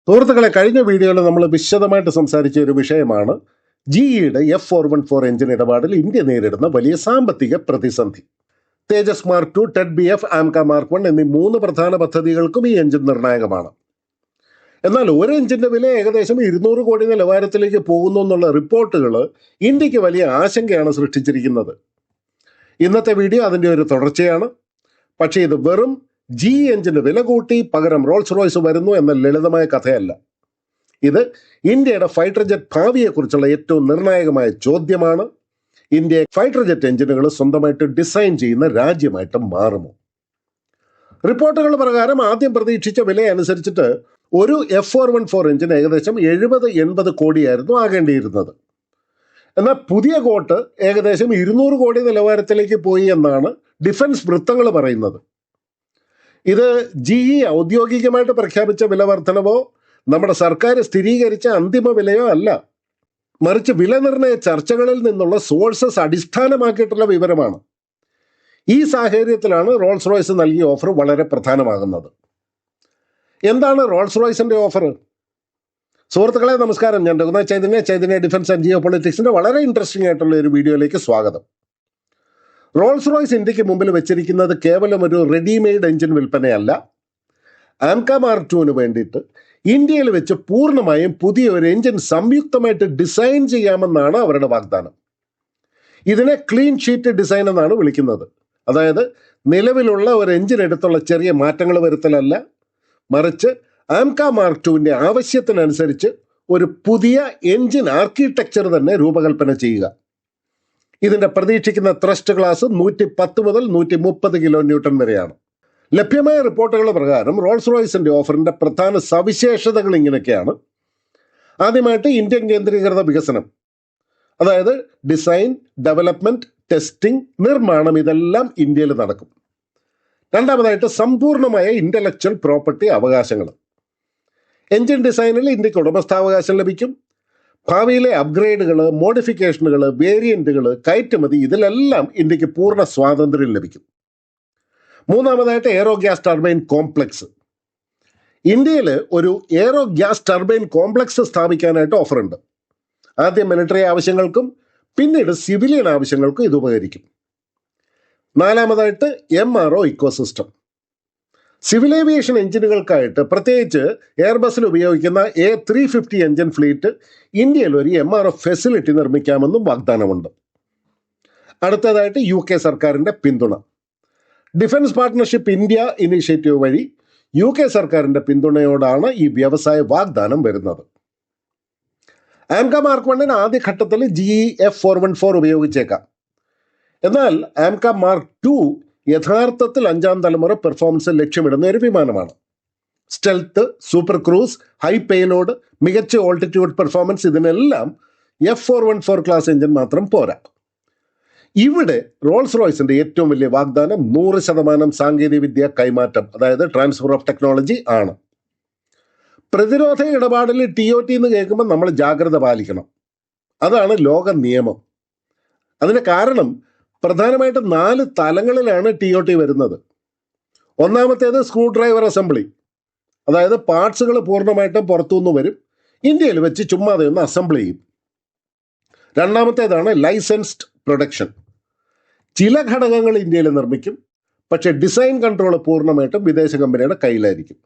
സുഹൃത്തുക്കളെ, കഴിഞ്ഞ വീഡിയോയിൽ നമ്മൾ വിശദമായിട്ട് സംസാരിച്ച ഒരു വിഷയമാണ് ജിഇയുടെ F414 എഞ്ചിൻ ഇടപാടിൽ ഇന്ത്യ നേരിടുന്ന വലിയ സാമ്പത്തിക പ്രതിസന്ധി. തേജസ് mark 2, TED BF, AMCA mark 1 എന്നീ 3 പ്രധാന പദ്ധതികൾക്കും ഈ എഞ്ചിൻ നിർണായകമാണ്. എന്നാൽ ഒരു എഞ്ചിന്റെ വില ഏകദേശം 200 കോടി നിലവാരത്തിലേക്ക് പോകുന്നു എന്നുള്ള റിപ്പോർട്ടുകൾ ഇന്ത്യക്ക് വലിയ ആശങ്കയാണ് സൃഷ്ടിച്ചിരിക്കുന്നത്. ഇന്നത്തെ വീഡിയോ അതിൻ്റെ ഒരു തുടർച്ചയാണ്. പക്ഷേ ഇത് വെറും എഞ്ചിന്റെ വില കൂട്ടി പകരം റോൾസ് റോയ്സ് വരുന്നു എന്ന ലളിതമായ കഥയല്ല. ഇത് ഇന്ത്യയുടെ ഫൈറ്റർ ജെറ്റ് ഭാവിയെക്കുറിച്ചുള്ള ഏറ്റവും നിർണായകമായ ചോദ്യമാണ്. ഇന്ത്യ ഫൈറ്റർ ജെറ്റ് എഞ്ചിനുകൾ സ്വന്തമായിട്ട് ഡിസൈൻ ചെയ്യുന്ന രാജ്യമായിട്ട് മാറുമോ? റിപ്പോർട്ടുകൾ പ്രകാരം ആദ്യം പ്രതീക്ഷിച്ച വില അനുസരിച്ചിട്ട് ഒരു F414 എഞ്ചിൻ ഏകദേശം 70-80 കോടിയായിരുന്നു ആകേണ്ടിയിരുന്നത്. എന്നാൽ പുതിയ കോട്ട് ഏകദേശം 200 കോടി നിലവാരത്തിലേക്ക് പോയി എന്നാണ് ഡിഫൻസ് വൃത്തങ്ങൾ പറയുന്നത്. ഇത് GE ഔദ്യോഗികമായിട്ട് പ്രഖ്യാപിച്ച വില വർധനവോ നമ്മുടെ സർക്കാർ സ്ഥിരീകരിച്ച അന്തിമ വിലയോ അല്ല, മറിച്ച് വില നിർണ്ണയ ചർച്ചകളിൽ നിന്നുള്ള സോഴ്സസ് അടിസ്ഥാനമാക്കിയിട്ടുള്ള വിവരമാണ്. ഈ സാഹചര്യത്തിലാണ് റോൾസ് റോയ്സ് നൽകിയ ഓഫർ വളരെ പ്രധാനമാകുന്നത്. എന്താണ് റോൾസ് റോയ്സിന്റെ ഓഫർ? സുഹൃത്തുക്കളെ നമസ്കാരം, ഞാൻ രഘുനാഥ് ചൈതന്യ ഡിഫൻസ് ആൻഡ് ജിയോ പൊളിറ്റിക്സിന്റെ വളരെ ഇൻട്രസ്റ്റിംഗ് ആയിട്ടുള്ള ഒരു വീഡിയോയിലേക്ക് സ്വാഗതം. റോൾസ് റോയ്സ് ഇന്ത്യക്ക് മുമ്പിൽ വെച്ചിരിക്കുന്നത് കേവലം ഒരു റെഡിമെയ്ഡ് എഞ്ചിൻ വിൽപ്പനയല്ല. ആംക മാർക്ക് 2 വേണ്ടിയിട്ട് ഇന്ത്യയിൽ വെച്ച് പൂർണ്ണമായും പുതിയ ഒരു എഞ്ചിൻ സംയുക്തമായിട്ട് ഡിസൈൻ ചെയ്യാമെന്നാണ് അവരുടെ വാഗ്ദാനം. ഇതിനെ ക്ലീൻ ഷീറ്റ് ഡിസൈൻ എന്നാണ് വിളിക്കുന്നത്. അതായത് നിലവിലുള്ള ഒരു എഞ്ചിൻ എടുത്തുള്ള ചെറിയ മാറ്റങ്ങൾ വരുത്തലല്ല, മറിച്ച് ആംക മാർക്ക് 2 ആവശ്യത്തിനനുസരിച്ച് ഒരു പുതിയ എഞ്ചിൻ ആർക്കിടെക്ചർ തന്നെ രൂപകൽപ്പന ചെയ്യുക. ഇതിന്റെ പ്രതീക്ഷിക്കുന്ന ത്രസ്റ്റ് ക്ലാസ് 110 മുതൽ 130 കിലോ ന്യൂട്ടൺ വരെയാണ്. ലഭ്യമായ റിപ്പോർട്ടുകൾ പ്രകാരം റോൾസ് റോയ്സിന്റെ ഓഫറിന്റെ പ്രധാന സവിശേഷതകൾ ഇങ്ങനെയൊക്കെയാണ്. ആദ്യമായിട്ട് ഇന്ത്യൻ കേന്ദ്രീകൃത വികസനം, അതായത് ഡിസൈൻ, ഡെവലപ്മെന്റ്, ടെസ്റ്റിംഗ്, നിർമ്മാണം ഇതെല്ലാം ഇന്ത്യയിൽ നടക്കും. രണ്ടാമതായിട്ട് സമ്പൂർണമായ ഇന്റലക്ച്വൽ പ്രോപ്പർട്ടി അവകാശങ്ങൾ. എഞ്ചിൻ ഡിസൈനിൽ ഇന്ത്യക്ക് ഉടമസ്ഥാവകാശം ലഭിക്കും. ഭാവിയിലെ അപ്ഗ്രേഡുകൾ, മോഡിഫിക്കേഷനുകൾ, വേരിയന്റുകൾ, കയറ്റുമതി ഇതിലെല്ലാം ഇന്ത്യക്ക് പൂർണ്ണ സ്വാതന്ത്ര്യം ലഭിക്കും. മൂന്നാമതായിട്ട് എയറോ ഗ്യാസ് ടർബൈൻ കോംപ്ലക്സ്. ഇന്ത്യയിൽ ഒരു എയറോ ഗ്യാസ് ടർബൈൻ കോംപ്ലക്സ് സ്ഥാപിക്കാനായിട്ട് ഓഫറുണ്ട്. ആദ്യം മിലിറ്ററി ആവശ്യങ്ങൾക്കും പിന്നീട് സിവിലിയൻ ആവശ്യങ്ങൾക്കും ഇത് ഉപകരിക്കും. നാലാമതായിട്ട് MRO ഇക്കോസിസ്റ്റം. സിവിൽ ഏവിയേഷൻ എഞ്ചിനുകൾക്കായിട്ട് പ്രത്യേകിച്ച് എയർബസിൽ ഉപയോഗിക്കുന്ന A350 എഞ്ചിൻ ഫ്ലീറ്റ് ഇന്ത്യയിൽ ഒരു MRO ഫെസിലിറ്റി നിർമ്മിക്കാമെന്നും വാഗ്ദാനമുണ്ട്. അടുത്തതായിട്ട് UK സർക്കാരിൻ്റെ പിന്തുണ. ഡിഫൻസ് പാർട്ട്ണർഷിപ്പ് ഇന്ത്യ ഇനീഷ്യേറ്റീവ് വഴി UK സർക്കാരിൻ്റെ പിന്തുണയോടാണ് ഈ വ്യവസായ വാഗ്ദാനം വരുന്നത്. ആംക മാർക്ക് 1 ആദ്യഘട്ടത്തിൽ GE F414 ഉപയോഗിച്ചേക്കാം. എന്നാൽ ആംക മാർക്ക് 2 യഥാർത്ഥത്തിൽ 5ാം തലമുറ പെർഫോമൻസ് ലക്ഷ്യമിടുന്ന ഒരു വിമാനമാണ്. Stealth, super cruise, high payload, മികച്ച ഓൾട്ടിറ്റ്യൂഡ് പെർഫോമൻസ് ഇതിനെല്ലാം F414 ക്ലാസ് എഞ്ചിൻ മാത്രം പോരാ. ഇവിടെ റോൾസ് റോയ്സിന്റെ ഏറ്റവും വലിയ വാഗ്ദാനം 100% സാങ്കേതികവിദ്യ കൈമാറ്റം, അതായത് ട്രാൻസ്ഫർ ഓഫ് ടെക്നോളജി ആണ്. പ്രതിരോധ ഇടപാടിൽ TOT എന്ന് കേൾക്കുമ്പോൾ നമ്മൾ ജാഗ്രത പാലിക്കണം. അതാണ് ലോക നിയമം. അതിന് കാരണം പ്രധാനമായിട്ടും 4 തലങ്ങളിലാണ് TOT വരുന്നത്. ഒന്നാമത്തേത് സ്ക്രൂ ഡ്രൈവർ അസംബ്ലി, അതായത് പാർട്സുകൾ പൂർണ്ണമായിട്ടും പുറത്തുനിന്ന് വരും, ഇന്ത്യയിൽ വെച്ച് ചുമ്മാതെ ഒന്ന് അസംബിൾ ചെയ്യും. രണ്ടാമത്തേതാണ് ലൈസൻസ്ഡ് പ്രൊഡക്ഷൻ. ചില ഘടകങ്ങൾ ഇന്ത്യയിൽ നിർമ്മിക്കും, പക്ഷേ ഡിസൈൻ കൺട്രോൾ പൂർണ്ണമായിട്ടും വിദേശ കമ്പനിയുടെ കയ്യിലായിരിക്കും.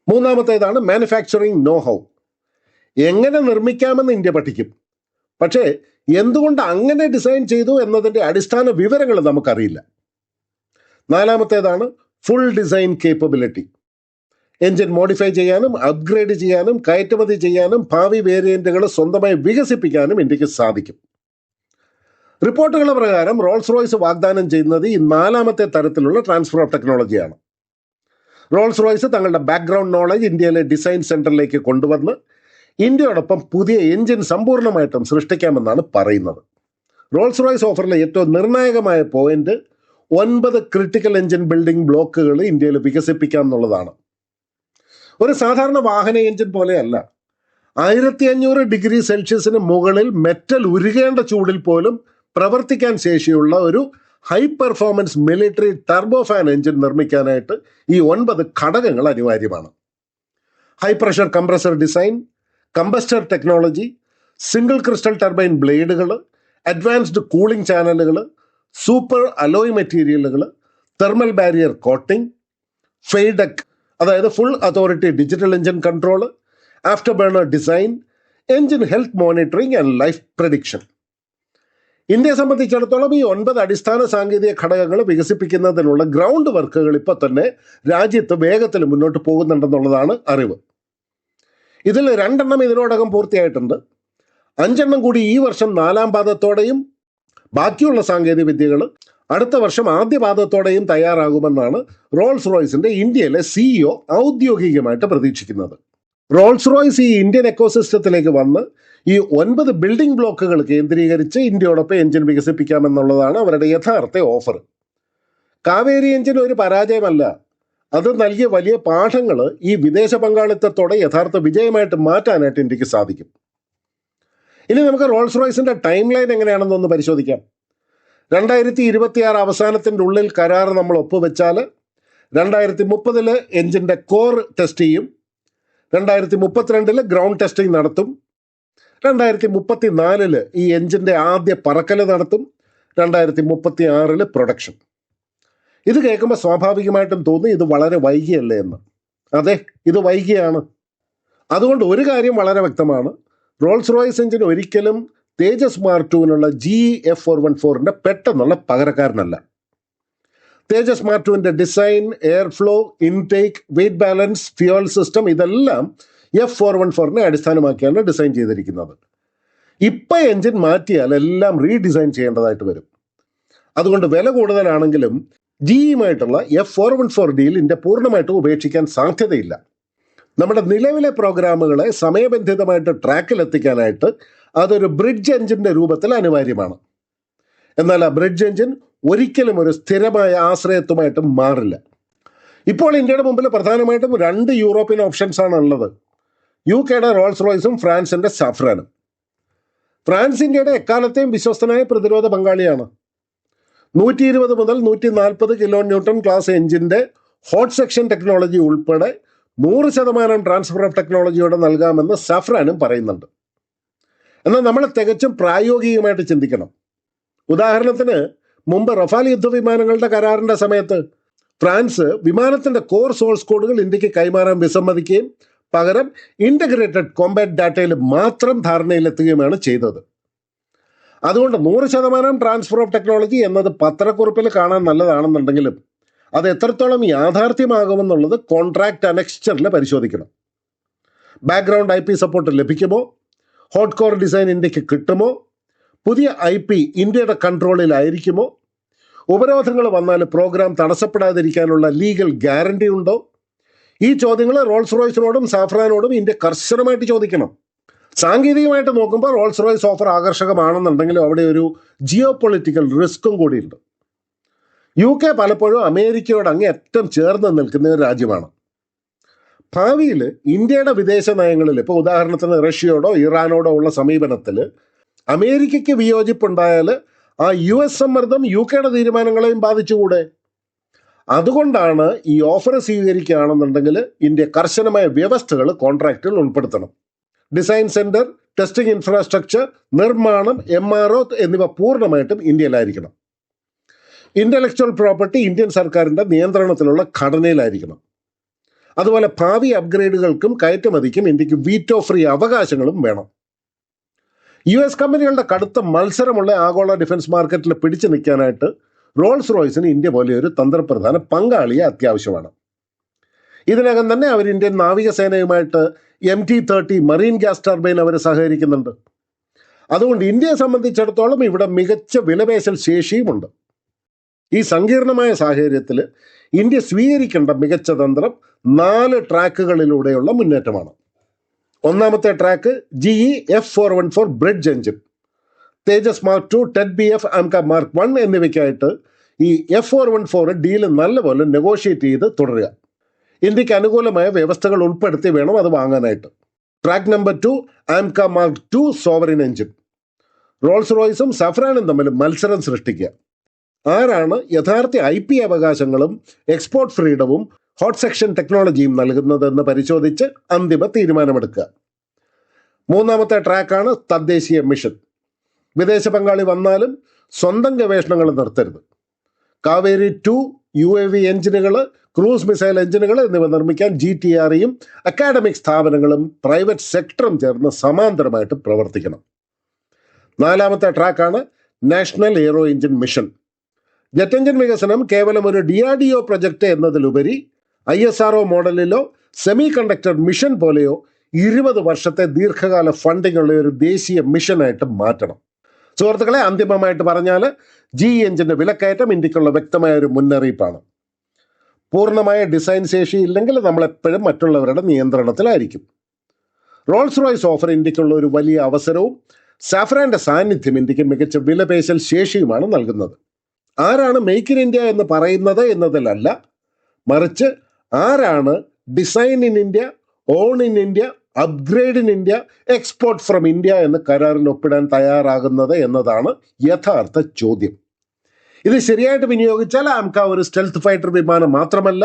മൂന്നാമത്തേതാണ് മാനുഫാക്ചറിങ് നോ ഹൗ. എങ്ങനെ നിർമ്മിക്കാമെന്ന് ഇന്ത്യ പഠിക്കും, പക്ഷേ എന്തുകൊണ്ട് അങ്ങനെ ഡിസൈൻ ചെയ്തു എന്നതിൻ്റെ അടിസ്ഥാന വിവരങ്ങൾ നമുക്കറിയില്ല. നാലാമത്തേതാണ് full design capability. Engine modify ചെയ്യാനും അപ്ഗ്രേഡ് ചെയ്യാനും കയറ്റുമതി ചെയ്യാനും ഭാവി വേരിയന്റുകൾ സ്വന്തമായി വികസിപ്പിക്കാനും ഇന്ത്യക്ക് സാധിക്കും. റിപ്പോർട്ടുകൾ പ്രകാരം റോൾസ് റോയ്സ് വാഗ്ദാനം ചെയ്യുന്നത് ഈ 4ാമത്തെ തരത്തിലുള്ള ട്രാൻസ്ഫർ ഓഫ് ടെക്നോളജിയാണ്. റോൾസ് റോയ്സ് തങ്ങളുടെ ബാക്ക്ഗ്രൗണ്ട് നോളജ് ഇന്ത്യയിലെ ഡിസൈൻ സെന്ററിലേക്ക് കൊണ്ടുവന്ന് ഇന്ത്യയോടൊപ്പം പുതിയ എഞ്ചിൻ സമ്പൂർണ്ണമായിട്ടും സൃഷ്ടിക്കാമെന്നാണ് പറയുന്നത്. റോൾസ് റോയ്സ് ഓഫറിലെ ഏറ്റവും നിർണായകമായ പോയിന്റ് 9 ക്രിട്ടിക്കൽ എഞ്ചിൻ ബിൽഡിംഗ് ബ്ലോക്കുകൾ ഇന്ത്യയിൽ വികസിപ്പിക്കാം എന്നുള്ളതാണ്. ഒരു സാധാരണ വാഹന എഞ്ചിൻ പോലെയല്ല. 1500 ഡിഗ്രി സെൽഷ്യസിന് മുകളിൽ മെറ്റൽ ഉരുകേണ്ട ചൂടിൽ പോലും പ്രവർത്തിക്കാൻ ശേഷിയുള്ള ഒരു high performance military turbofan engine നിർമ്മിക്കാനായിട്ട് ഈ 9 ഘടകങ്ങൾ അനിവാര്യമാണ്. High pressure compressor design, combustor technology, single crystal turbine ബ്ലേഡുകൾ, അഡ്വാൻസ്ഡ് കൂളിംഗ് ചാനലുകൾ, സൂപ്പർ അലോയ് മെറ്റീരിയലുകൾ, തെർമൽ ബാരിയർ കോട്ടിംഗ്, ഫെയ്ഡക് അതായത് full authority digital engine control, afterburner design, engine health monitoring and life prediction. ഇന്ത്യയെ സംബന്ധിച്ചിടത്തോളം ഈ 9 അടിസ്ഥാന സാങ്കേതിക ഘടകങ്ങൾ വികസിപ്പിക്കുന്നതിനുള്ള ഗ്രൗണ്ട് വർക്കുകൾ ഇപ്പോൾ തന്നെ രാജ്യത്ത് വേഗത്തിൽ മുന്നോട്ട് പോകുന്നുണ്ടെന്നുള്ളതാണ് അറിവ്. ഇതിൽ 2 എണ്ണം ഇതിനോടകം പൂർത്തിയായിട്ടുണ്ട്. 5 എണ്ണം കൂടി ഈ വർഷം 4ാം പാദത്തോടെയും ബാക്കിയുള്ള സാങ്കേതിക വിദ്യകൾ അടുത്ത വർഷം ആദ്യ പാദത്തോടെയും തയ്യാറാകുമെന്നാണ് റോൾസ് റോയ്സിന്റെ ഇന്ത്യയിലെ CEO ഔദ്യോഗികമായിട്ട് പ്രതീക്ഷിക്കുന്നത്. റോൾസ് റോയ്സ് ഈ ഇന്ത്യൻ എക്കോസിസ്റ്റത്തിലേക്ക് വന്ന് ഈ 9 ബിൽഡിംഗ് ബ്ലോക്കുകൾ കേന്ദ്രീകരിച്ച് ഇന്ത്യയോടൊപ്പം എഞ്ചിൻ വികസിപ്പിക്കാമെന്നുള്ളതാണ് അവരുടെ യഥാർത്ഥ ഓഫർ. കാവേരി എഞ്ചിൻ ഒരു പരാജയമല്ല, അത് നൽകിയ വലിയ പാഠങ്ങൾ ഈ വിദേശ പങ്കാളിത്തത്തോടെ യഥാർത്ഥ വിജയമായിട്ട് മാറ്റാനായിട്ട് ഇന്ത്യക്ക് സാധിക്കും. ഇനി നമുക്ക് റോൾസ് റോയ്സിന്റെ ടൈം ലൈൻ എങ്ങനെയാണെന്നൊന്ന് പരിശോധിക്കാം. 2026 അവസാനത്തിൻ്റെ ഉള്ളിൽ കരാർ നമ്മൾ ഒപ്പുവെച്ചാൽ 2030 എഞ്ചിൻ്റെ കോർ ടെസ്റ്റ് ചെയ്യും, 2032 ഗ്രൗണ്ട് ടെസ്റ്റിംഗ് നടത്തും, 2034 ഈ എഞ്ചിൻ്റെ ആദ്യ പറക്കൽ നടത്തും, 2036 പ്രൊഡക്ഷൻ. ഇത് കേൾക്കുമ്പോൾ സ്വാഭാവികമായിട്ടും തോന്നി ഇത് വളരെ വൈകിയല്ലേ എന്ന്. അതെ, ഇത് വൈകിയാണ്. അതുകൊണ്ട് ഒരു കാര്യം വളരെ വ്യക്തമാണ്, റോൾസ് റോയ്സ് എഞ്ചിൻ ഒരിക്കലും തേജസ് മാർക്ക് 2-നുള്ള GE F414 പെട്ടെന്നുള്ള പകരക്കാരനല്ല. Tejas mark 2 design, air flow, intake, weight balance, fuel system ഇതെല്ലാം F414 അടിസ്ഥാനമാക്കിയാണ് ഡിസൈൻ ചെയ്തിരിക്കുന്നത്. ഇപ്പം എഞ്ചിൻ മാറ്റിയാൽ എല്ലാം റീഡിസൈൻ ചെയ്യേണ്ടതായിട്ട് വരും. അതുകൊണ്ട് വില കൂടുതലാണെങ്കിലും GEയുമായിട്ടുള്ള F414 ഡീൽ ഇന്ത്യ പൂർണ്ണമായിട്ടും ഉപേക്ഷിക്കാൻ സാധ്യതയില്ല. നമ്മുടെ നിലവിലെ പ്രോഗ്രാമുകളെ സമയബന്ധിതമായിട്ട് ട്രാക്കിലെത്തിക്കാനായിട്ട് അതൊരു ബ്രിഡ്ജ് എഞ്ചിൻ്റെ രൂപത്തിൽ അനിവാര്യമാണ്. എന്നാൽ ആ ബ്രിഡ്ജ് എഞ്ചിൻ ഒരിക്കലും ഒരു സ്ഥിരമായ ആശ്രയത്വമായിട്ട് മാറില്ല. ഇപ്പോൾ ഇന്ത്യയുടെ മുമ്പിൽ പ്രധാനമായിട്ടും 2 യൂറോപ്യൻ ഓപ്ഷൻസാണ് ഉള്ളത്. UK റോൾസ് റോയ്സും ഫ്രാൻസിൻ്റെ സാഫ്രാനും. ഫ്രാൻസ് ഇന്ത്യയുടെ എക്കാലത്തെയും വിശ്വസ്തനായ പ്രതിരോധ പങ്കാളിയാണ്. 120 മുതൽ 140 kN ക്ലാസ് എഞ്ചിൻ്റെ ഹോട്ട് സെക്ഷൻ ടെക്നോളജി ഉൾപ്പെടെ 100% ട്രാൻസ്ഫർ ഓഫ് ടെക്നോളജിയോടെ നൽകാമെന്ന് സാഫ്രാനും പറയുന്നുണ്ട്. എന്നാൽ നമ്മൾ തികച്ചും പ്രായോഗികമായിട്ട് ചിന്തിക്കണം. ഉദാഹരണത്തിന് മുമ്പ് റഫാൽ യുദ്ധവിമാനങ്ങളുടെ കരാറിൻ്റെ സമയത്ത് ഫ്രാൻസ് വിമാനത്തിൻ്റെ കോർ സോഴ്സ് കോഡുകൾ ഇന്ത്യക്ക് കൈമാറാൻ വിസമ്മതിക്കുകയും പകരം ഇൻ്റഗ്രേറ്റഡ് കോമ്പാറ്റ് ഡാറ്റയിൽ മാത്രം ധാരണയിലെത്തുകയുമാണ് ചെയ്തത്. അതുകൊണ്ട് 100% ട്രാൻസ്ഫർ ഓഫ് ടെക്നോളജി എന്നത് പത്രക്കുറിപ്പിൽ കാണാൻ നല്ലതാണെന്നുണ്ടെങ്കിലും അത് എത്രത്തോളം യാഥാർത്ഥ്യമാകുമെന്നുള്ളത് കോൺട്രാക്റ്റ് അനക്സ്ചറിൽ പരിശോധിക്കണം. ബാക്ക്ഗ്രൗണ്ട് IP സപ്പോർട്ട് ലഭിക്കുമോ, ഹോട്ട് കോർ ഡിസൈൻ ഇന്ത്യക്ക് കിട്ടുമോ, പുതിയ IP ഇന്ത്യയുടെ കൺട്രോളിലായിരിക്കുമോ, ഉപരോധങ്ങൾ വന്നാൽ പ്രോഗ്രാം തടസ്സപ്പെടാതിരിക്കാനുള്ള ലീഗൽ ഗ്യാരണ്ടി ഉണ്ടോ? ഈ ചോദ്യങ്ങൾ റോൾസ് റോയ്സിനോടും സാഫ്രാനോടും ഇന്ത്യ കർശനമായിട്ട് ചോദിക്കണം. സാങ്കേതികമായിട്ട് നോക്കുമ്പോൾ റോൾസ് റോയ്സ് ഓഫർ ആകർഷകമാണെന്നുണ്ടെങ്കിലും അവിടെ ഒരു ജിയോ പൊളിറ്റിക്കൽ റിസ്ക്കും കൂടിയുണ്ട്. UK പലപ്പോഴും അമേരിക്കയോട് അങ്ങേയറ്റം ചേർന്ന് നിൽക്കുന്ന ഒരു രാജ്യമാണ്. ഭാവിയിൽ ഇന്ത്യയുടെ വിദേശ നയങ്ങളിൽ ഇപ്പോൾ ഉദാഹരണത്തിന് റഷ്യയോടോ ഇറാനോടോ ഉള്ള സമീപനത്തിൽ അമേരിക്കയ്ക്ക് വിയോജിപ്പുണ്ടായാൽ ആ US സമ്മർദ്ദം UKയുടെ തീരുമാനങ്ങളെയും ബാധിച്ചുകൂടെ? അതുകൊണ്ടാണ് ഈ ഓഫർ സ്വീകരിക്കുകയാണെന്നുണ്ടെങ്കിൽ ഇന്ത്യ കർശനമായ വ്യവസ്ഥകൾ കോൺട്രാക്റ്റിൽ ഉൾപ്പെടുത്തണം. ഡിസൈൻ സെന്റർ, ടെസ്റ്റിംഗ് ഇൻഫ്രാസ്ട്രക്ചർ, നിർമ്മാണം, MRO എന്നിവ പൂർണ്ണമായിട്ടും ഇന്ത്യയിലായിരിക്കണം. ഇന്റലക്ച്വൽ പ്രോപ്പർട്ടി ഇന്ത്യൻ സർക്കാരിൻ്റെ നിയന്ത്രണത്തിലുള്ള ഘടനയിലായിരിക്കണം. അതുപോലെ ഭാവി അപ്ഗ്രേഡുകൾക്കും കയറ്റുമതിക്കും ഇന്ത്യക്ക് വീറ്റോ ഫ്രീ അവകാശങ്ങളും വേണം. US കമ്പനികളുടെ കടുത്ത മത്സരമുള്ള ആഗോള ഡിഫൻസ് മാർക്കറ്റിൽ പിടിച്ചു നിൽക്കാനായിട്ട് റോൾസ് റോയ്സിന് ഇന്ത്യ പോലെ ഒരു തന്ത്രപ്രധാന പങ്കാളിയെ അത്യാവശ്യമാണ്. ഇതിനകം തന്നെ അവർ ഇന്ത്യൻ നാവികസേനയുമായിട്ട് MT-30 മറീൻ ഗ്യാസ് ടർബൈൻ അവർ സഹകരിക്കുന്നുണ്ട്. അതുകൊണ്ട് ഇന്ത്യയെ സംബന്ധിച്ചിടത്തോളം ഇവിടെ മികച്ച വിലപേശൽ ശേഷിയുമുണ്ട്. ഈ സങ്കീർണമായ സാഹചര്യത്തിൽ ഇന്ത്യ സ്വീകരിക്കേണ്ട മികച്ച തന്ത്രം 4 ട്രാക്കുകളിലൂടെയുള്ള മുന്നേറ്റമാണ്. ഒന്നാമത്തെ track GE F414 bridge engine. Tejas mark 2, TED BF, AMCA mark 1 എന്നിവയ്ക്കായിട്ട് ഈ F414 ഡീല് നല്ലപോലെ നെഗോഷിയേറ്റ് ചെയ്ത് തുടരുക. ഇന്ത്യക്ക് അനുകൂലമായ വ്യവസ്ഥകൾ ഉൾപ്പെടുത്തി വേണം അത് വാങ്ങാനായിട്ട്. Track number 2 AMCA mark 2 sovereign engine. Rolls റോയ്സും സഫ്രാനും തമ്മിൽ മത്സരം സൃഷ്ടിക്കുക. ആരാണ് യഥാർത്ഥ IP അവകാശങ്ങളും എക്സ്പോർട്ട് ഫ്രീഡവും ഹോട്ട് സെക്ഷൻ ടെക്നോളജിയും നൽകുന്നതെന്ന് പരിശോധിച്ച് അന്തിമ തീരുമാനമെടുക്കുക. മൂന്നാമത്തെ ട്രാക്കാണ് തദ്ദേശീയ മിഷൻ. വിദേശ പങ്കാളി വന്നാലും സ്വന്തം ഗവേഷണങ്ങൾ നിർത്തരുത്. കാവേരി 2 UAV എഞ്ചിനുകൾ, ക്രൂസ് മിസൈൽ എഞ്ചിനുകൾ എന്നിവ നിർമ്മിക്കാൻ GTREയും അക്കാഡമിക് സ്ഥാപനങ്ങളും പ്രൈവറ്റ് സെക്ടറും ചേർന്ന് സമാന്തരമായിട്ട് പ്രവർത്തിക്കണം. നാലാമത്തെ ട്രാക്കാണ് national aero engine mission. Jet engine വികസനം കേവലം ഒരു DRDO പ്രൊജക്ട് എന്നതിലുപരി ISRO മോഡലിലോ സെമി കണ്ടക്ടർ മിഷൻ പോലെയോ 20 വർഷത്തെ ദീർഘകാല ഫണ്ടിംഗ് ഉള്ള ഒരു ദേശീയ മിഷനായിട്ട് മാറ്റണം. സുഹൃത്തുക്കളെ, അന്തിമമായിട്ട് പറഞ്ഞാൽ GE എഞ്ചിന്റെ വിലക്കയറ്റം ഇന്ത്യക്കുള്ള വ്യക്തമായ ഒരു മുന്നറിയിപ്പാണ്. പൂർണ്ണമായ ഡിസൈൻ ശേഷി ഇല്ലെങ്കിൽ നമ്മളെപ്പോഴും മറ്റുള്ളവരുടെ നിയന്ത്രണത്തിലായിരിക്കും. റോൾസ് റോയ്സ് ഓഫർ ഇന്ത്യക്കുള്ള ഒരു വലിയ അവസരവും സാഫ്രാന്റെ സാന്നിധ്യം ഇന്ത്യക്ക് മികച്ച വിലപേശൽ ശേഷിയുമാണ് നൽകുന്നത്. ആരാണ് മെയ്ക്ക് ഇൻ ഇന്ത്യ എന്ന് പറയുന്നത് എന്നതിലല്ല, മറിച്ച് ആരാണ് design in India, on in India, upgrade in India, export from India എന്ന് കരാറിൽ ഒപ്പിടാൻ തയ്യാറാകുന്നത് എന്നതാണ് യഥാർത്ഥ ചോദ്യം. ഇത് ശരിയായിട്ട് വിനിയോഗിച്ചാൽ ആംക ഒരു സ്റ്റെൽത്ത് ഫൈറ്റർ വിമാനം മാത്രമല്ല,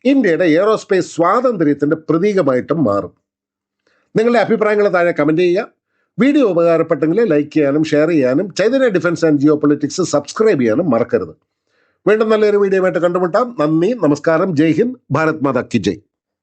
ഇന്ത്യയുടെ എയ്റോസ്പേസ് സ്വാതന്ത്ര്യത്തിന്റെ പ്രതീകമായിട്ടും മാറും. നിങ്ങളുടെ അഭിപ്രായങ്ങൾ താഴെ കമന്റ് ചെയ്യുക. വീഡിയോ ഉപകാരപ്പെട്ടെങ്കിൽ ലൈക്ക് ചെയ്യാനും ഷെയർ ചെയ്യാനും Chaitanya defence and geopolitics subscribe ചെയ്യാനും മറക്കരുത്. വീണ്ടും നല്ലൊരു വീഡിയോ ആയിട്ട് കണ്ടുമുട്ടാം. നന്ദി, നമസ്കാരം, ജയ് ഹിന്ദ്, ഭാരത് മാതാ കി ജയ്.